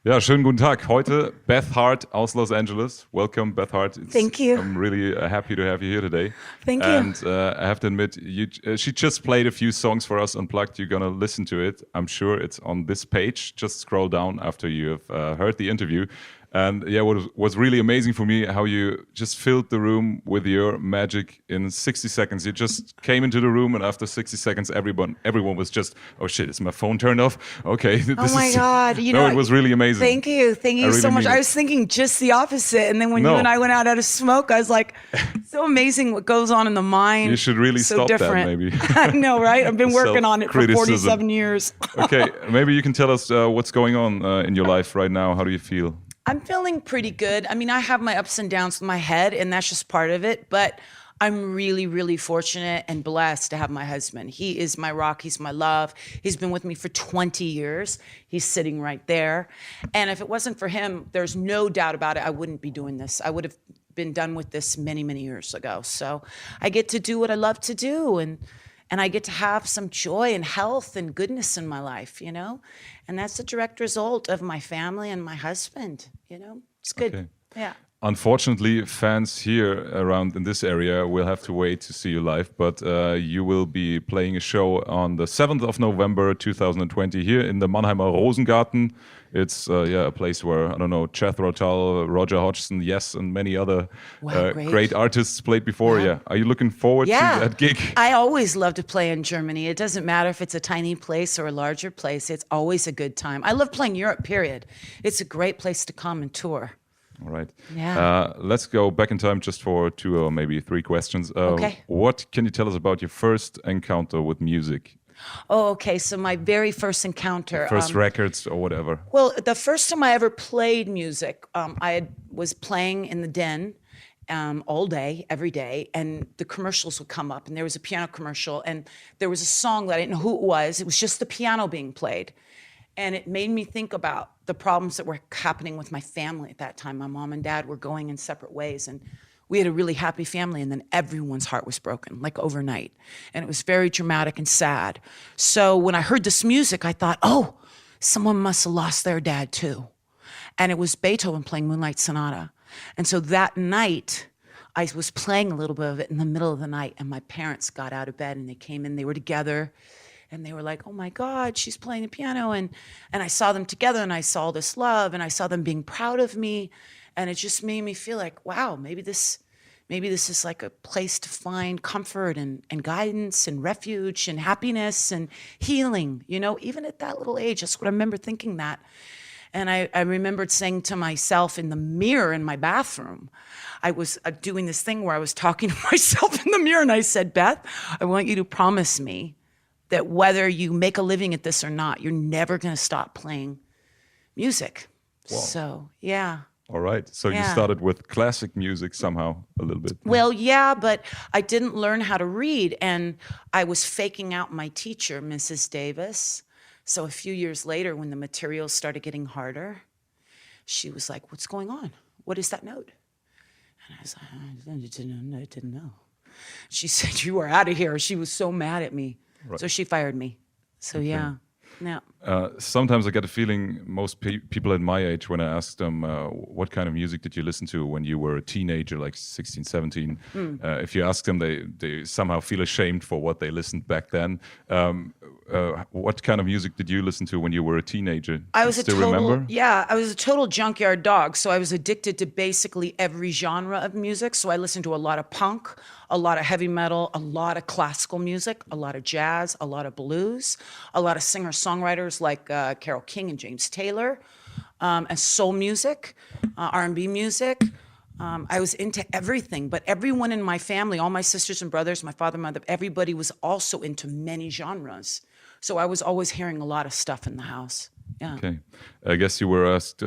Ja, schönen guten Tag. Heute Beth Hart aus Los Angeles. Welcome, Beth Hart. Thank you. I'm really happy to have you here today. Thank you. And I have to admit, she just played a few songs for us unplugged. You're gonna listen to it. I'm sure it's on this page. Just scroll down after you've heard the interview. And yeah, what was really amazing for me, how you just filled the room with your magic in 60 seconds. You just came into the room, and after 60 seconds, everyone was just, oh shit, is my phone turned off? Okay. Oh my God. It was really amazing. Thank you really so much. I was thinking just the opposite. And then when you and I went out had a smoke, I was like, so amazing what goes on in the mind. You should really so stop different. that, maybe. I know, right? I've been working on it for 47 years. Okay, maybe you can tell us what's going on in your life right now. How do you feel? I'm feeling pretty good. I mean, I have my ups and downs with my head, and that's just part of it. But I'm really, really fortunate and blessed to have my husband. He is my rock. He's my love. He's been with me for 20 years. He's sitting right there. And if it wasn't for him, there's no doubt about it, I wouldn't be doing this. I would have been done with this many, many years ago. So I get to do what I love to do. And I get to have some joy and health and goodness in my life, you know? And that's a direct result of my family and my husband, you know? It's good. Okay. Yeah. Unfortunately, fans here around in this area will have to wait to see you live, but you will be playing a show on the 7th of November 2020 here in the Mannheimer Rosengarten. It's a place where, I don't know, Jethro Tull, Roger Hodgson, Yes, and many other great artists played before. Yeah. Are you looking forward to that gig? I always love to play in Germany. It doesn't matter if it's a tiny place or a larger place. It's always a good time. I love playing Europe, period. It's a great place to come and tour. All right. Yeah. Let's go back in time just for 2 or maybe 3 questions. Okay. What can you tell us about your first encounter with music? Oh, okay. So my very first encounter. First records or whatever. Well, the first time I ever played music, was playing in the den all day, every day, and the commercials would come up, and there was a piano commercial, and there was a song that I didn't know who it was. It was just the piano being played. And it made me think about the problems that were happening with my family at that time. My mom and dad were going in separate ways, and we had a really happy family, and then everyone's heart was broken, like overnight. And it was very dramatic and sad. So when I heard this music, I thought, oh, someone must have lost their dad too. And it was Beethoven playing Moonlight Sonata. And so that night, I was playing a little bit of it in the middle of the night, and my parents got out of bed, and they came in, they were together. And they were like, oh my God, she's playing the piano. And I saw them together, and I saw this love, and I saw them being proud of me. And it just made me feel like, wow, maybe this is like a place to find comfort and guidance and refuge and happiness and healing, you know, even at that little age. That's what I remember thinking that. And I remembered saying to myself in the mirror in my bathroom, I was doing this thing where I was talking to myself in the mirror, and I said, Beth, I want you to promise me that whether you make a living at this or not, you're never going to stop playing music. Wow. So, yeah. All right. So you started with classic music somehow a little bit. Well, yeah, but I didn't learn how to read, and I was faking out my teacher, Mrs. Davis. So a few years later, when the materials started getting harder, she was like, what's going on? What is that note? And I was like, I didn't know. She said, you are out of here. She was so mad at me. Right. So she fired me. So okay. Yeah. Sometimes I get a feeling most people at my age, when I ask them, what kind of music did you listen to when you were a teenager, like 16, 17? If you ask them, they somehow feel ashamed for what they listened back then. What kind of music did you listen to when you were a teenager? I was remember? Yeah, I was a total junkyard dog. So I was addicted to basically every genre of music. So I listened to a lot of punk, a lot of heavy metal, a lot of classical music, a lot of jazz, a lot of blues, a lot of singer-songwriters like Carole King and James Taylor, and soul music, R&B music. I was into everything, but everyone in my family, all my sisters and brothers, my father, mother, everybody was also into many genres. So I was always hearing a lot of stuff in the house. Yeah. Okay. I guess you were asked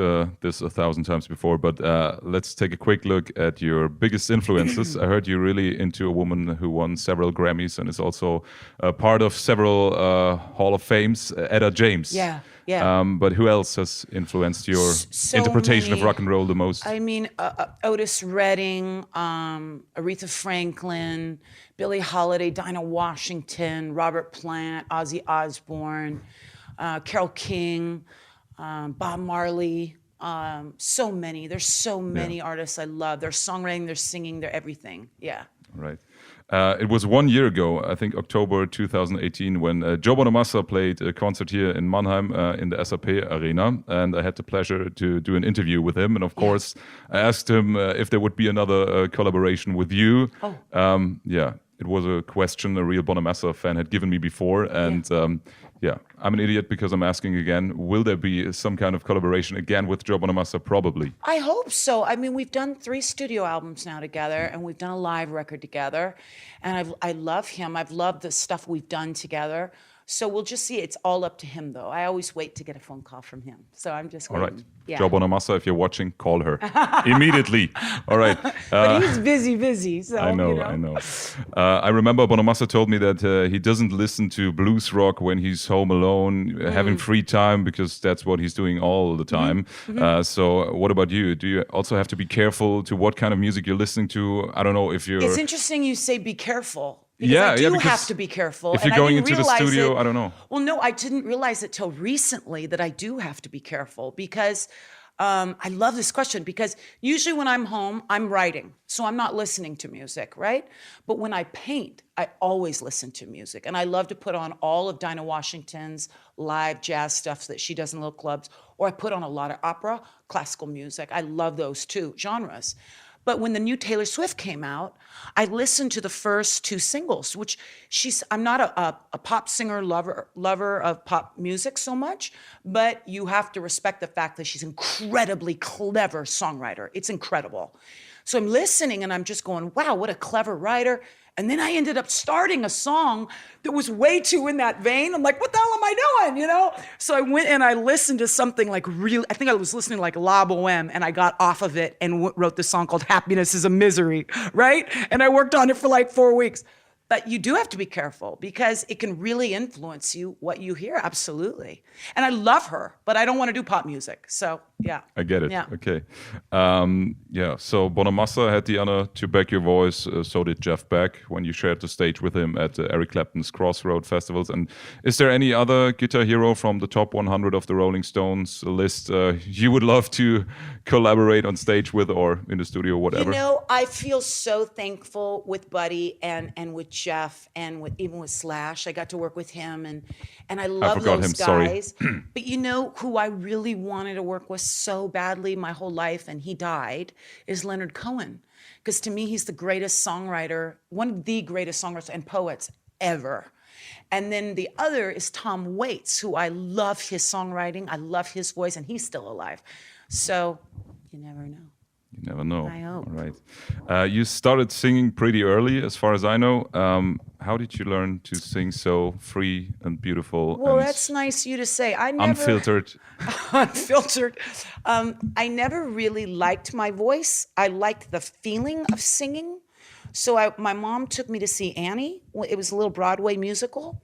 this 1,000 times before, but let's take a quick look at your biggest influences. I heard you're really into a woman who won several Grammys and is also part of several Hall of Fames, Etta James. Yeah, yeah. But who else has influenced your interpretation of rock and roll the most? I mean, Otis Redding, Aretha Franklin, Billie Holiday, Dinah Washington, Robert Plant, Ozzy Osbourne, Carole King, Bob Marley, so many. There's so many artists I love. Their songwriting, their singing, their everything. Yeah. Right. It was 1 year ago, I think October 2018, when Joe Bonamassa played a concert here in Mannheim in the SAP Arena, and I had the pleasure to do an interview with him. And of course, I asked him if there would be another collaboration with you. Yeah, it was a question a real Bonamassa fan had given me before, and I'm an idiot because I'm asking again. Will there be some kind of collaboration again with Joe Bonamassa? Probably. I hope so. I mean, we've done 3 studio albums now together, and we've done a live record together. And I love him. I've loved the stuff we've done together. So we'll just see. It's all up to him, though. I always wait to get a phone call from him. So I'm just waiting. All right. Yeah. Joe Bonamassa, if you're watching, call her immediately. All right. But he's busy. So I know. I remember Bonamassa told me that he doesn't listen to blues rock when he's home alone, having free time, because that's what he's doing all the time. So what about you? Do you also have to be careful to what kind of music you're listening to? I don't know if you're... It's interesting you say be careful. Because I do have to be careful. If you're going into the studio, I don't know. Well, no, I didn't realize it till recently that I do have to be careful because I love this question because usually when I'm home, I'm writing. So I'm not listening to music, right? But when I paint, I always listen to music. And I love to put on all of Dinah Washington's live jazz stuff that she does in little clubs. Or I put on a lot of opera, classical music. I love those two genres. But when the new Taylor Swift came out, I listened to the first 2 singles, which I'm not a pop singer lover of pop music so much, but you have to respect the fact that she's an incredibly clever songwriter. It's incredible. So I'm listening and I'm just going, wow, what a clever writer. And then I ended up starting a song that was way too in that vein. I'm like, what the hell am I doing, So I went and I listened to something like I think I was listening to like La Boheme, and I got off of it and wrote this song called Happiness is a Misery, right? And I worked on it for like 4 weeks. But you do have to be careful because it can really influence you, what you hear, absolutely. And I love her, but I don't want to do pop music. So, yeah. I get it. Yeah. Okay. So Bonamassa had the honor to back your voice. So did Jeff Beck when you shared the stage with him at Eric Clapton's Crossroad festivals. And is there any other guitar hero from the top 100 of the Rolling Stones list you would love to collaborate on stage with or in the studio or whatever? I feel so thankful with Buddy and with Jeff and even with Slash. I got to work with him and I love those guys. But who I really wanted to work with so badly my whole life, and he died, is Leonard Cohen. Because to me, he's the greatest songwriter, one of the greatest songwriters and poets ever. And then the other is Tom Waits, who I love his songwriting, I love his voice, and he's still alive. So you never know. You never know. I hope. All right. You started singing pretty early, as far as I know. How did you learn to sing so free and beautiful? Well, that's nice of you to say. Unfiltered. Unfiltered. I never really liked my voice. I liked the feeling of singing. So my mom took me to see Annie. It was a little Broadway musical.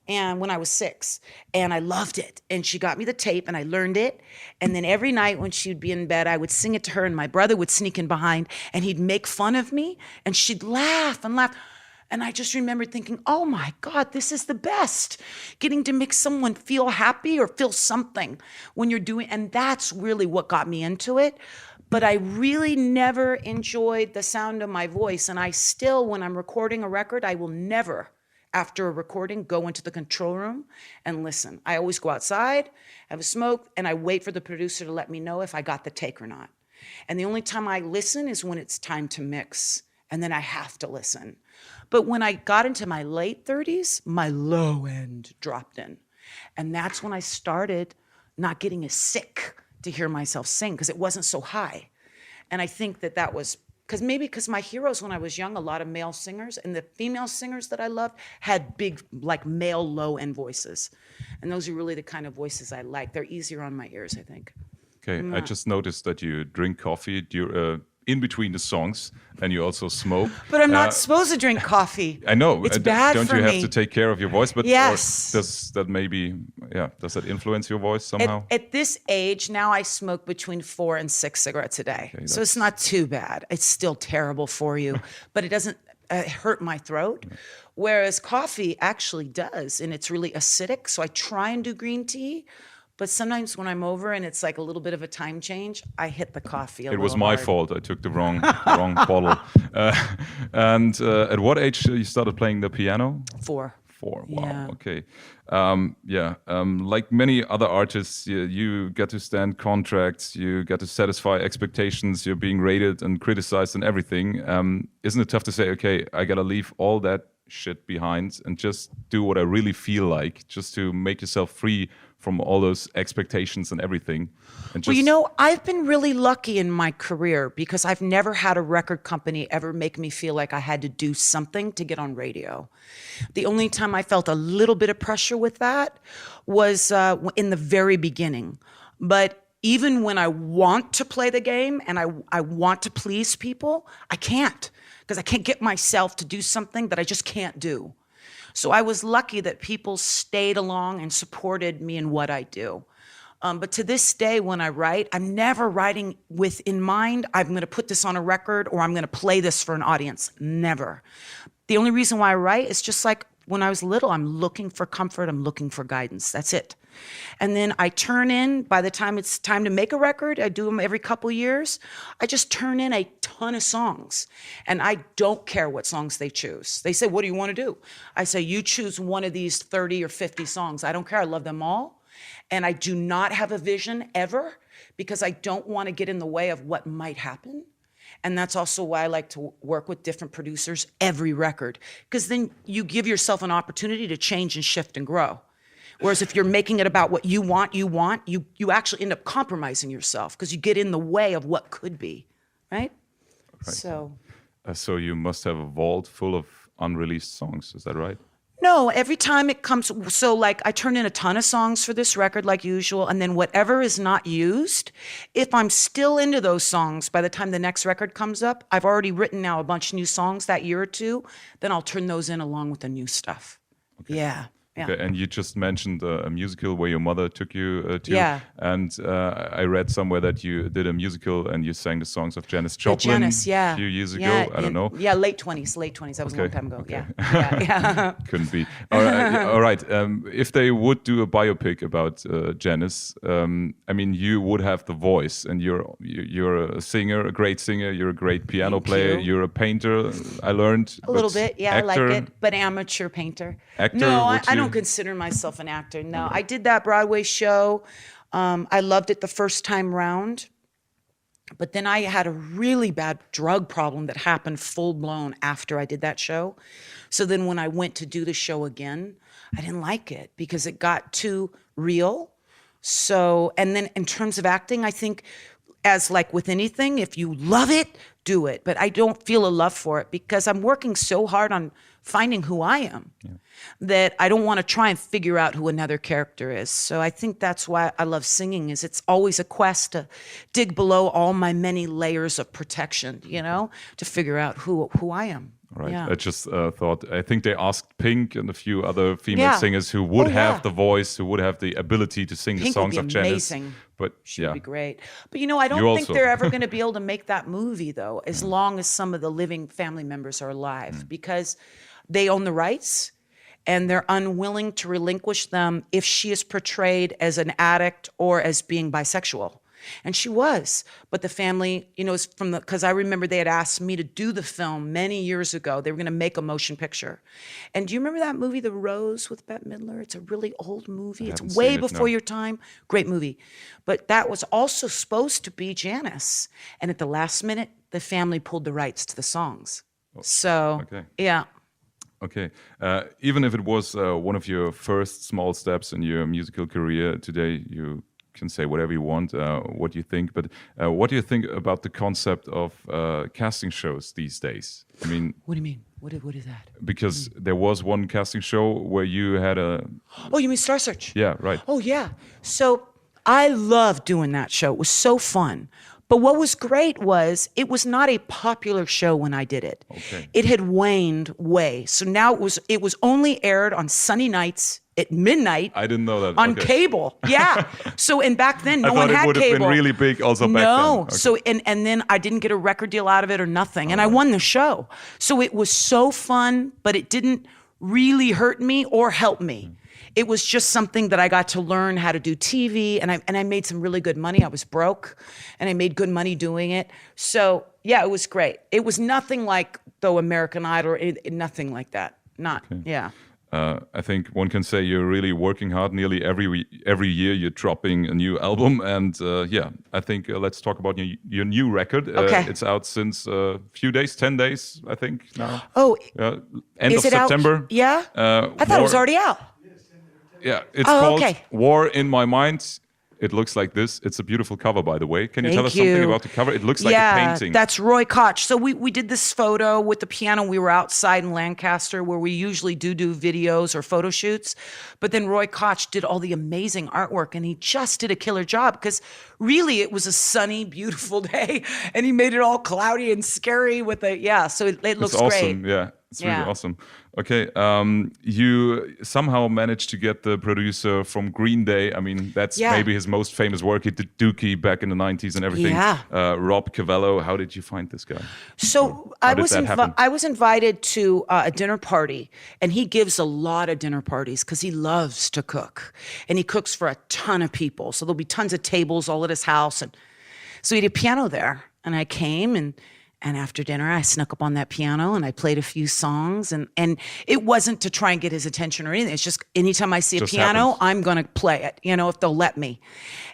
And when I was 6, and I loved it. And she got me the tape and I learned it. And then every night when she'd be in bed, I would sing it to her and my brother would sneak in behind and he'd make fun of me and she'd laugh and laugh. And I just remember thinking, oh my God, this is the best. Getting to make someone feel happy or feel something when you're doing, and that's really what got me into it. But I really never enjoyed the sound of my voice. And I still, when I'm recording a record, I will never, after a recording, go into the control room and listen. I always go outside, have a smoke, and I wait for the producer to let me know if I got the take or not. And the only time I listen is when it's time to mix, and then I have to listen. But when I got into my late 30s, my low end dropped in. And that's when I started not getting as sick to hear myself sing, because it wasn't so high. And I think that was because my heroes when I was young, a lot of male singers, and the female singers that I loved had big, like male low-end voices. And those are really the kind of voices I like. They're easier on my ears, I think. Okay, I just noticed that you drink coffee in between the songs, and you also smoke. But I'm not supposed to drink coffee. I know. It's bad for me. Don't you have to take care of your voice? But yes. Does that influence your voice somehow? At this age, now I smoke between 4 and 6 cigarettes a day. Okay, so it's not too bad. It's still terrible for you, but it doesn't hurt my throat. Yeah. Whereas coffee actually does, and it's really acidic. So I try and do green tea, But sometimes when I'm over and it's like a little bit of a time change, I hit the coffee a It little was my hard. fault. I took the wrong bottle. And at what age you started playing the piano? 4. 4. Wow. Yeah. Okay. Like many other artists, you get to stand contracts. You get to satisfy expectations. You're being rated and criticized and everything. Isn't it tough to say, okay, I gotta leave all that shit behind and just do what I really feel like, just to make yourself free from all those expectations and everything? And just, Well, you know, I've been really lucky in my career because I've never had a record company ever make me feel like I had to do something to get on radio. The only time I felt a little bit of pressure with that was in the very beginning. But even when I want to play the game and I want to please people, I can't, because I can't get myself to do something that I just can't do. So I was lucky that people stayed along and supported me in what I do. But to this day, when I write, I'm never writing with in mind, I'm going to put this on a record or I'm going to play this for an audience. Never. The only reason why I write is just like when I was little, I'm looking for comfort, I'm looking for guidance. That's it. And then I turn in, by the time it's time to make a record, I do them every couple years, I just turn in a ton of songs. And I don't care what songs they choose. They say, what do you want to do? I say, you choose one of these 30 or 50 songs. I don't care, I love them all. And I do not have a vision ever because I don't want to get in the way of what might happen. And that's also why I like to work with different producers every record, because then you give yourself an opportunity to change and shift and grow. Whereas if you're making it about what you want, you actually end up compromising yourself because you get in the way of what could be, right? So you must have a vault full of unreleased songs. Is that right? no, every time it comes, so like I turn in a ton of songs for this record like usual, and then whatever is not used, if I'm still into those songs by the time the next record comes up, I've already written now a bunch of new songs that year or two, then I'll turn those in along with the new stuff. Okay. Yeah. Okay, and you just mentioned a musical where your mother took you to. Yeah. And I read somewhere that you did a musical and you sang the songs of Janis Joplin Janis, yeah. a few years ago. I don't know. Yeah, late 20s. That was a long time ago. Okay. Yeah. Couldn't be. All right. If they would do a biopic about Janis, I mean, you would have the voice, and you're a singer, a great singer. You're a great piano Thank player. you. You're a painter. I learned A little bit, yeah, actor, I like it, but amateur painter. Actor, No, would I you- don't consider myself an actor. No, I did that Broadway show. I loved it the first time round, but then I had a really bad drug problem that happened full blown after I did that show. So then when I went to do the show again, I didn't like it because it got too real. So, and then in terms of acting, I think as like with anything, if you love it, do it. But I don't feel a love for it because I'm working so hard on finding who I am that I don't want to try and figure out who another character is. So I think that's why I love singing, is it's always a quest to dig below all my many layers of protection, you know, to figure out who I am. Right. Yeah. I just thought, I think they asked Pink and a few other female Yeah. singers who would Oh, have yeah. the voice, who would have the ability to sing the Pink songs would of be Janis. amazing. But She yeah, would be great. But you know, I don't You think also. they're ever going to be able to make that movie though, as long as some of the living family members are alive, because they own the rights and they're unwilling to relinquish them if she is portrayed as an addict or as being bisexual. And she was, but the family, you know, is from because I remember they had asked me to do the film many years ago. They were going to make a motion picture. And do you remember that movie, The Rose, with Bette Midler? It's a really old movie. haven't It's way seen it, before no. your time. Great movie. But that was also supposed to be Janis. And at the last minute, the family pulled the rights to the songs. So, okay. yeah. Okay. Even if it was one of your first small steps in your musical career, today you can say whatever you want, what you think. But what do you think about the concept of casting shows these days? I mean, What do you mean? What is that? because there was one casting show where you had a... Oh, you mean Star Search? Yeah, right. Oh, yeah. So I loved doing that show. It was so fun. But what was great was it was not a popular show when I did it. Okay. It had waned way. So now it was only aired on Sunday nights at midnight I didn't know that. on Okay. cable. Yeah. So, and back then, no I one thought it had would have cable. been really big also back then. No. Okay. So, and then I didn't get a record deal out of it or nothing. And I won the show. So it was so fun, but it didn't really hurt me or help me. it was just something that I got to learn how to do TV, and I made some really good money. I was broke, and I made good money doing it. So yeah, it was great. It was nothing like though American Idol, nothing like that. Not yeah. I think one can say you're really working hard. Nearly every year you're dropping a new album, and yeah, I think let's talk about your new record. Okay. It's out since a few days, 10 days, I think now. Oh, end is of it September. Out? Yeah, I thought it was already out. Yeah, it's called okay. War in My Mind. It looks like this. It's a beautiful cover, by the way. Can you tell us Thank something you. about the cover? It looks like a painting. That's Roy Koch. So we did this photo with the piano. We were outside in Lancaster where we usually do videos or photo shoots. But then Roy Koch did all the amazing artwork, and he just did a killer job because really it was a sunny, beautiful day, and he made it all cloudy and scary with so it looks awesome. great. Yeah, it's really awesome. Okay, you somehow managed to get the producer from Green Day. I mean, that's maybe his most famous work. He did Dookie back in the 90s and everything. Yeah. Rob Cavallo, how did you find this guy? So I was invited to a dinner party, and he gives a lot of dinner parties because he loves to cook, and he cooks for a ton of people. So there'll be tons of tables all at his house, and so he had a piano there, and I came and after dinner, I snuck up on that piano and I played a few songs. And it wasn't to try and get his attention or anything. It's just anytime I see a piano, I'm going to play it, if they'll let me.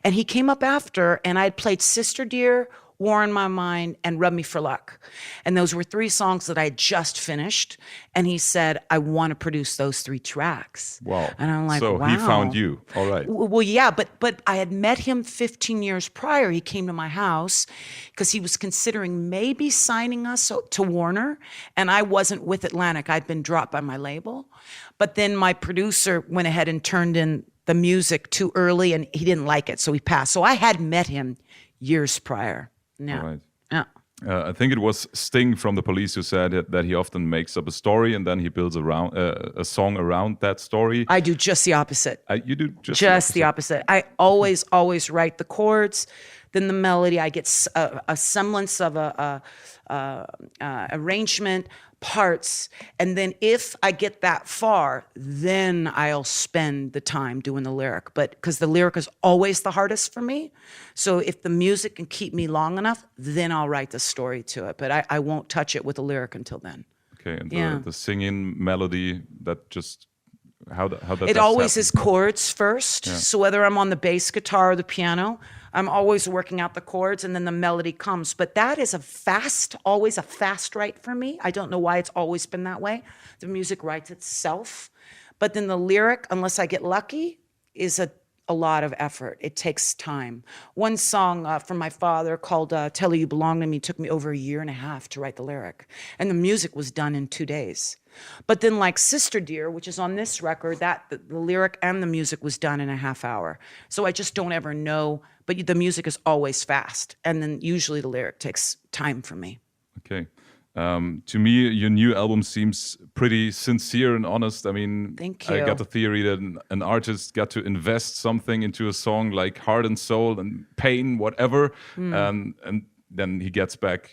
And he came up after, and I'd played Sister Dear, War in My Mind, and Rub Me for Luck. And those were 3 songs that I had just finished. And he said, I want to produce those 3 tracks. Wow. And I'm like, so wow. he found you. All right. Well, yeah, but I had met him 15 years prior. He came to my house because he was considering maybe signing us to Warner. And I wasn't with Atlantic. I'd been dropped by my label. But then my producer went ahead and turned in the music too early, and he didn't like it. So he passed. So I had met him years prior. Yeah. Right. Yeah. I think it was Sting from The Police who said that he often makes up a story and then he builds around a song around that story. I do just the opposite. You do just the opposite. I always write the chords, then the melody. I get a semblance of a arrangement, parts, and then if I get that far, then I'll spend the time doing the lyric. But because the lyric is always the hardest for me, so if the music can keep me long enough, then I'll write the story to it. But I won't touch it with the lyric until then. Okay, and the singing melody, that just how that it always happen? is chords first. Yeah. So whether I'm on the bass guitar or the piano, I'm always working out the chords, and then the melody comes. But that is always a fast write for me. I don't know why it's always been that way. The music writes itself. But then the lyric, unless I get lucky, is a lot of effort. It takes time. One song from my father called Tell Her You Belong to Me took me over 1.5 years to write the lyric. And the music was done in 2 days. But then like Sister Dear, which is on this record, the lyric and the music was done in a half hour. So I just don't ever know, but the music is always fast. And then usually the lyric takes time for me. Okay. To me, your new album seems pretty sincere and honest. I mean, Thank you. I got the theory that an artist got to invest something into a song like heart and soul and pain, whatever, and then he gets back,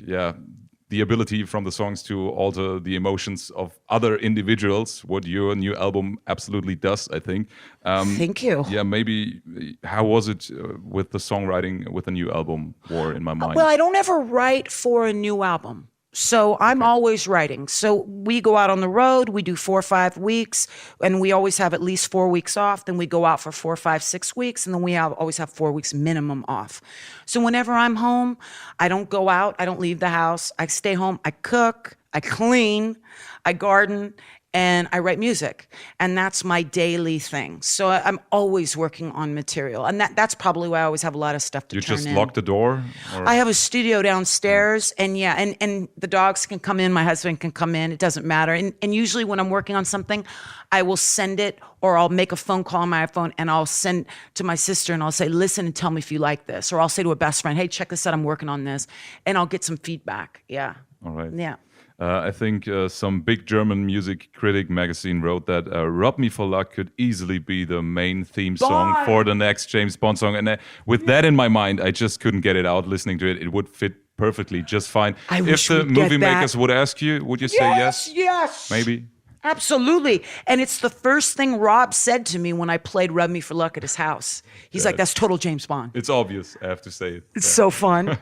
the ability from the songs to alter the emotions of other individuals, what your new album absolutely does, I think. Thank you. Yeah, maybe, how was it with the songwriting with the new album, War in My Mind? Well, I don't ever write for a new album. So I'm always writing. So we go out on the road, we do 4 or 5 weeks, and we always have at least 4 weeks off. Then we go out for 4, 5, 6 weeks, and then we always have 4 weeks minimum off. So whenever I'm home, I don't go out, I don't leave the house. I stay home, I cook, I clean, I garden, and I write music. And that's my daily thing. So I'm always working on material. And that's probably why I always have a lot of stuff to turn in. You just lock the door? Or? I have a studio downstairs, and and the dogs can come in, my husband can come in, it doesn't matter. And usually when I'm working on something, I will send it, or I'll make a phone call on my iPhone, and I'll send to my sister, and I'll say, listen and tell me if you like this. Or I'll say to a best friend, hey, check this out, I'm working on this. And I'll get some feedback, All right. Yeah. I think some big German music critic magazine wrote that Rob Me for Luck could easily be the main theme song for the next James Bond song. And with that in my mind, I just couldn't get it out. Listening to it, it would fit perfectly just fine. I if wish the we'd get movie that. makers would ask you, would you say yes? Yes. Maybe? Absolutely. And it's the first thing Rob said to me when I played Rub Me for Luck at his house. He's like, that's total James Bond. It's obvious, I have to say it. It's so fun.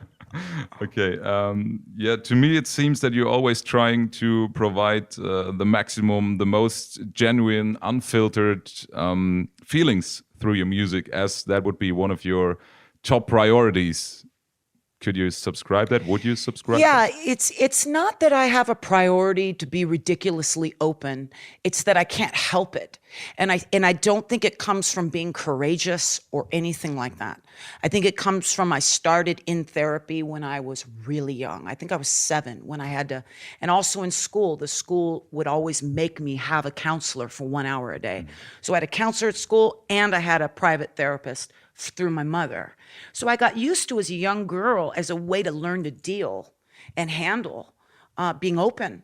Okay. Yeah, to me, it seems that you're always trying to provide the maximum, the most genuine, unfiltered feelings through your music, as that would be one of your top priorities. Could you subscribe that? Would you subscribe? Yeah, it's not that I have a priority to be ridiculously open. It's that I can't help it. And I don't think it comes from being courageous or anything like that. I think it comes from I started in therapy when I was really young. I think I was 7 when I had to, and also in school, the school would always make me have a counselor for 1 hour a day. So I had a counselor at school and I had a private therapist through my mother. So I got used to, as a young girl, as a way to learn to deal and handle being open.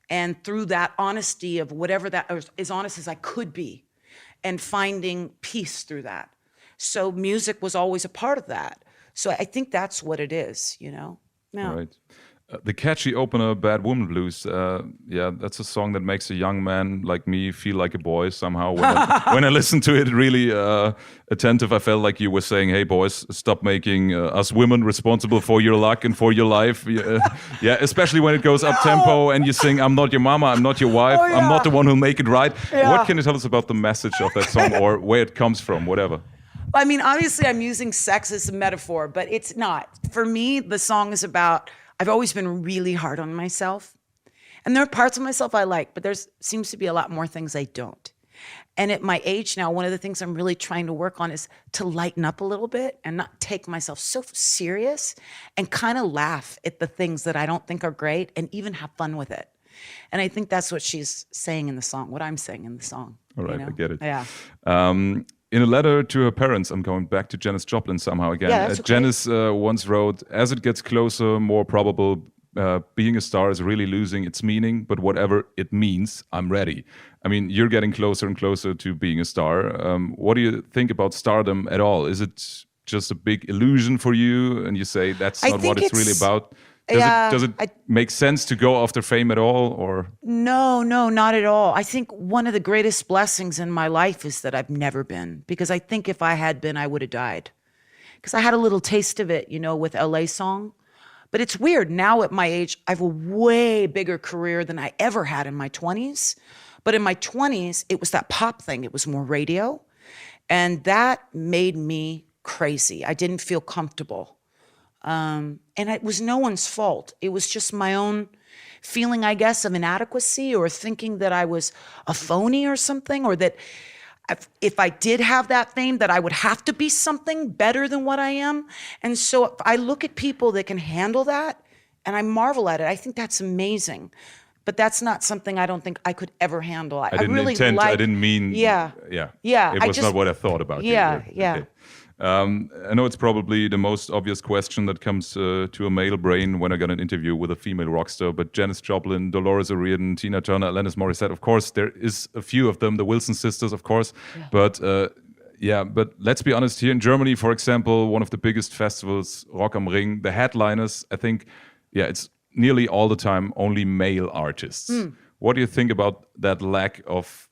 And through that honesty of whatever that, or as honest as I could be, and finding peace through that. So music was always a part of that. So I think that's what it is, you know? Yeah. Right. The catchy opener, Bad Woman Blues, yeah, that's a song that makes a young man like me feel like a boy somehow. When I listened to it, really attentive, I felt like you were saying, hey, boys, stop making us women responsible for your luck and for your life. Yeah, especially when it goes up-tempo and you sing, I'm not your mama, I'm not your wife, I'm not the one who'll make it right. Yeah. What can you tell us about the message of that song or where it comes from, whatever? I mean, obviously I'm using sex as a metaphor, but it's not. For me, the song is about, I've always been really hard on myself. And there are parts of myself I like, but there seems to be a lot more things I don't. And at my age now, one of the things I'm really trying to work on is to lighten up a little bit and not take myself so serious and kind of laugh at the things that I don't think are great and even have fun with it. And I think that's what she's saying in the song, what I'm saying in the song. All right, you know? I get it. Yeah. In a letter to her parents, I'm going back to Janis Joplin somehow again. Yeah, that's okay. Janis once wrote, as it gets closer, more probable, being a star is really losing its meaning, but whatever it means, I'm ready. I mean, you're getting closer and closer to being a star. What do you think about stardom at all? Is it just a big illusion for you? And you say that's not what it's really about? Does it make sense to go after fame at all, or? No, not at all. I think one of the greatest blessings in my life is that I've never been, because I think if I had been, I would have died. Because I had a little taste of it, you know, with LA Song. But it's weird. Now at my age, I have a way bigger career than I ever had in my 20s. But in my 20s, it was that pop thing. It was more radio. And that made me crazy. I didn't feel comfortable. And it was no one's fault. It was just my own feeling, I guess, of inadequacy, or thinking that I was a phony or something, or that if I did have that fame, that I would have to be something better than what I am. And so I look at people that can handle that, and I marvel at it. I think that's amazing. But that's not something I don't think I could ever handle. I didn't mean. Yeah. It was not what I thought about you. Yeah. Okay. I know it's probably the most obvious question that comes to a male brain when I got an interview with a female rock star, but Janis Joplin, Dolores O'Riordan, Tina Turner, Alanis Morissette, of course, there is a few of them, the Wilson sisters, of course, but let's be honest, here in Germany, for example, one of the biggest festivals, Rock am Ring, the headliners, I think, it's nearly all the time only male artists. What do you think about that lack of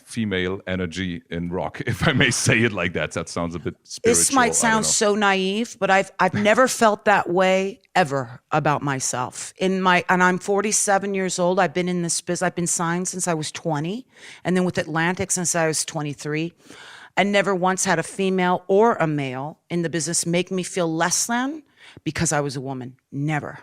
female energy in rock, if I may say it like that? That sounds a bit spiritual. This might sound so naive, but I've never felt that way ever about myself. And I'm 47 years old. I've been in this business. I've been signed since I was 20, and then with Atlantic since I was 23. I never once had a female or a male in the business make me feel less than because I was a woman. Never.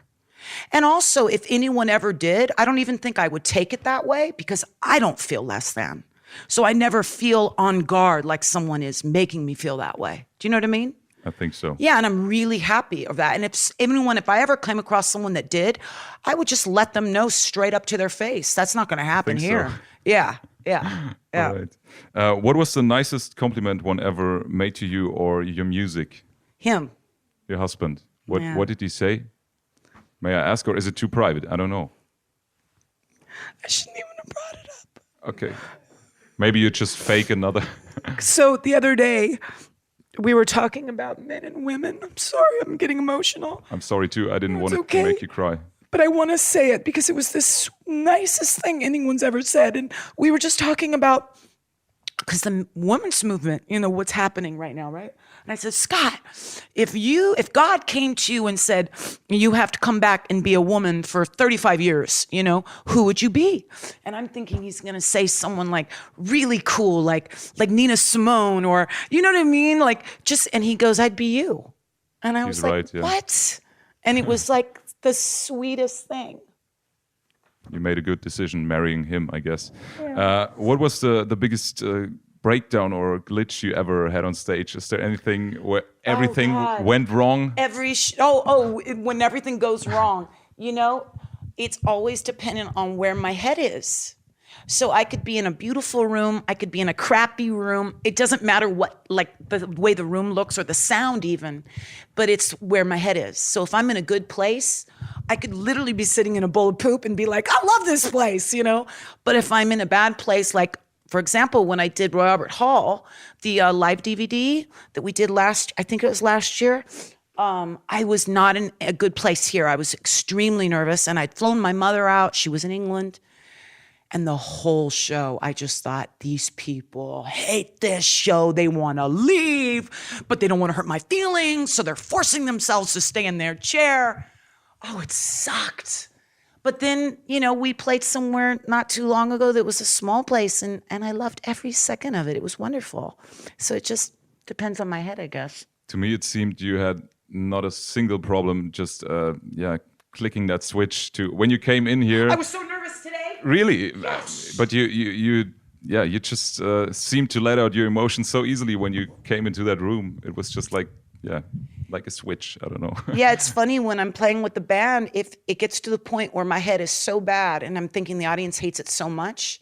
And also, if anyone ever did, I don't even think I would take it that way, because I don't feel less than. So I never feel on guard like someone is making me feel that way. Do you know what I mean? I think so. Yeah, and I'm really happy of that. And if I ever came across someone that did, I would just let them know straight up to their face. That's not going to happen here. So. Yeah. All right. What was the nicest compliment one ever made to you or your music? Him. Your husband. What did he say? May I ask, or is it too private? I don't know. I shouldn't even have brought it up. Okay. Maybe you just fake another. So the other day, we were talking about men and women. I'm sorry, I'm getting emotional. I'm sorry too. I didn't want to make you cry. but I want to say it because it was the nicest thing anyone's ever said. And we were just talking about, because the women's movement, what's happening right now, right? And I said, Scott, if God came to you and said, you have to come back and be a woman for 35 years, who would you be? And I'm thinking he's going to say someone like really cool, like Nina Simone, or, you know what I mean? And he goes, I'd be you. And I was like, what? And it was like the sweetest thing. You made a good decision marrying him, I guess. Yeah. What was the biggest breakdown or glitch you ever had on stage? Is there anything where everything went wrong? When everything goes wrong, it's always dependent on where my head is. So I could be in a beautiful room, I could be in a crappy room. It doesn't matter what, the way the room looks or the sound even, but it's where my head is. So if I'm in a good place, I could literally be sitting in a bowl of poop and be like, I love this place, But if I'm in a bad place, for example, when I did Robert Hall, the live DVD that we did I think it was last year, I was not in a good place here. I was extremely nervous, and I'd flown my mother out. She was in England. And the whole show, I just thought, these people hate this show. They want to leave, but they don't want to hurt my feelings. So they're forcing themselves to stay in their chair. Oh, it sucked. But then, we played somewhere not too long ago that was a small place, and I loved every second of it. It was wonderful. So it just depends on my head, I guess. To me, it seemed you had not a single problem just, clicking that switch to when you came in here. I was so nervous today. Really? Yes. But you just seemed to let out your emotions so easily when you came into that room. It was just like a switch. I don't know. Yeah, it's funny when I'm playing with the band, if it gets to the point where my head is so bad and I'm thinking the audience hates it so much,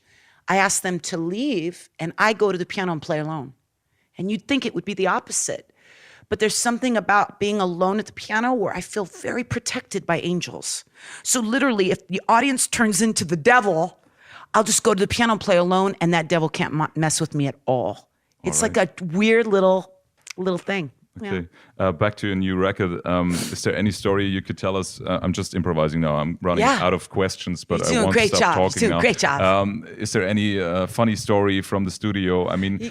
I ask them to leave and I go to the piano and play alone. And you'd think it would be the opposite. But there's something about being alone at the piano where I feel very protected by angels. So literally, if the audience turns into the devil, I'll just go to the piano and play alone, and that devil can't mess with me at all. It's like a weird little thing. Okay. Yeah. Back to a new record. Is there any story you could tell us? I'm just improvising now. I'm running out of questions, but I won't stop talking now. Great job. Is there any funny story from the studio? I mean,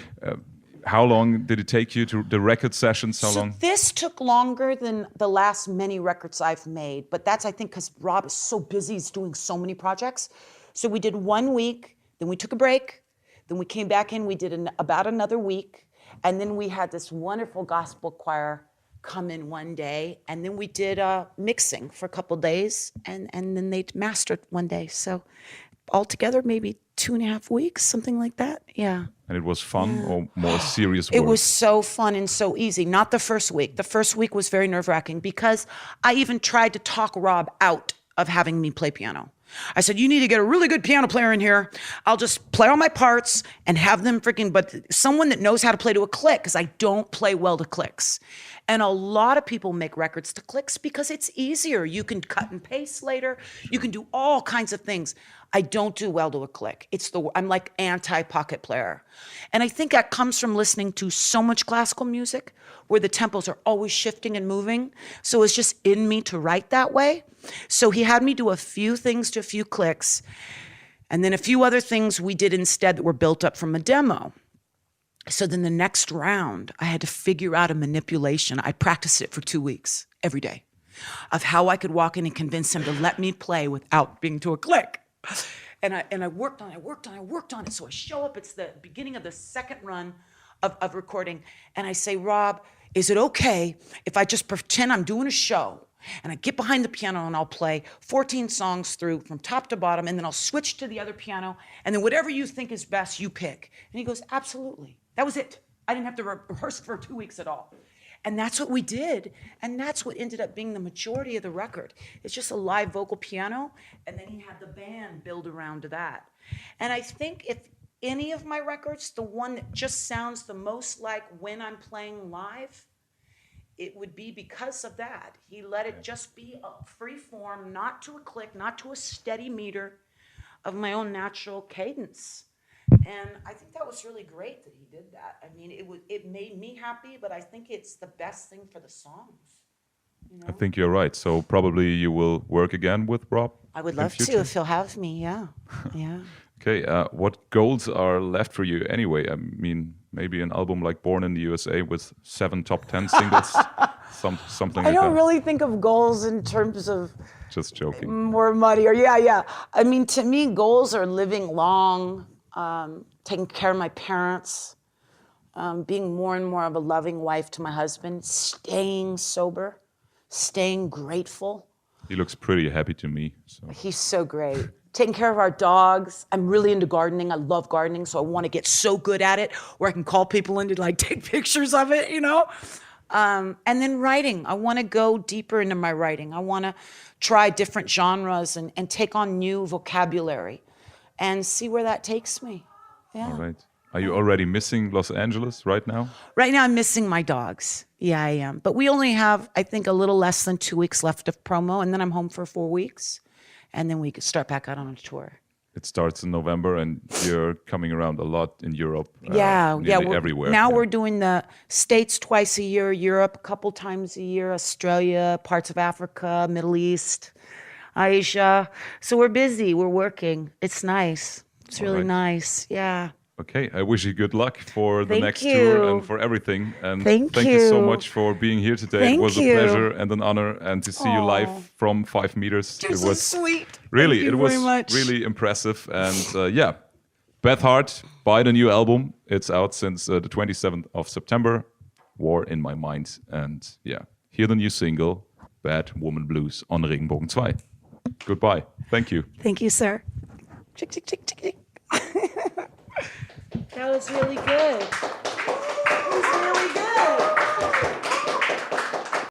how long did it take you to the record sessions? How long? This took longer than the last many records I've made, but that's, I think, because Rob is so busy, he's doing so many projects. So we did 1 week, then we took a break, then we came back in, we did about another week, and then we had this wonderful gospel choir come in one day, and then we did mixing for a couple days, and then they mastered one day. So altogether, maybe 2.5 weeks, something like that. Yeah. And it was fun or more serious work? It was so fun and so easy. Not the first week. The first week was very nerve-wracking because I even tried to talk Rob out of having me play piano. I said, you need to get a really good piano player in here. I'll just play all my parts and have them but someone that knows how to play to a click, because I don't play well to clicks. And a lot of people make records to clicks because it's easier. You can cut and paste later. You can do all kinds of things. I don't do well to a click. I'm like anti-pocket player. And I think that comes from listening to so much classical music where the tempos are always shifting and moving. So it's just in me to write that way. So he had me do a few things to a few clicks, and then a few other things we did instead that were built up from a demo. So then the next round, I had to figure out a manipulation. I practiced it for 2 weeks, every day, of how I could walk in and convince him to let me play without being to a click. And I worked on it. So I show up, it's the beginning of the second run of recording, and I say, Rob, is it okay if I just pretend I'm doing a show? And I get behind the piano and I'll play 14 songs through from top to bottom, and then I'll switch to the other piano, and then whatever you think is best, you pick. And he goes, absolutely. That was it. I didn't have to rehearse for 2 weeks at all. And that's what we did. And that's what ended up being the majority of the record. It's just a live vocal piano, and then he had the band build around that. And I think if any of my records, the one that just sounds the most like when I'm playing live, it would be because of that. He let it just be a free form, not to a click, not to a steady meter, of my own natural cadence. And I think that was really great that he did that. I mean, it made me happy, but I think it's the best thing for the songs. I think you're right. So probably you will work again with Rob. I would in love to future? if he'll have me. Yeah, yeah. Okay, what goals are left for you anyway? I mean, maybe an album like Born in the USA with 7 top 10 singles, something I like don't that. really think of goals in terms of Just joking. more money or yeah. I mean, to me, goals are living long, taking care of my parents, being more and more of a loving wife to my husband, staying sober, staying grateful. He looks pretty happy to me. So He's so great. Taking care of our dogs. I'm really into gardening. I love gardening, so I want to get so good at it where I can call people in to like take pictures of it, you know? And then writing. I want to go deeper into my writing. I want to try different genres and take on new vocabulary and see where that takes me. Yeah. all right. Are you already missing Los Angeles right now? Right now, I'm missing my dogs. Yeah, I am. But we only have, I think, a little less than 2 weeks left of promo, and then I'm home for 4 weeks. And then we could start back out on a tour. It starts in November, and you're coming around a lot in Europe. Yeah, nearly everywhere. Now Yeah. we're doing the States twice a year, Europe a couple times a year, Australia, parts of Africa, Middle East, Asia. So we're busy, we're working. It's nice. It's really right. nice. Yeah. Okay, I wish you good luck for the Thank next you. tour and for everything. And Thank you so you. much for being here today. Thank it was you. a pleasure and an honor, and to see you live from 5 meters. You're it so was sweet. really, Thank you it was very much. really impressive. And yeah, Beth Hart, buy the new album. It's out since the 27th of September. War in My Mind. And yeah, hear the new single, Bad Woman Blues, on Regenbogen Zwei. Goodbye. Thank you. Thank you, sir. Chick, chick, chick, chick, chick. That was really good. That was really good.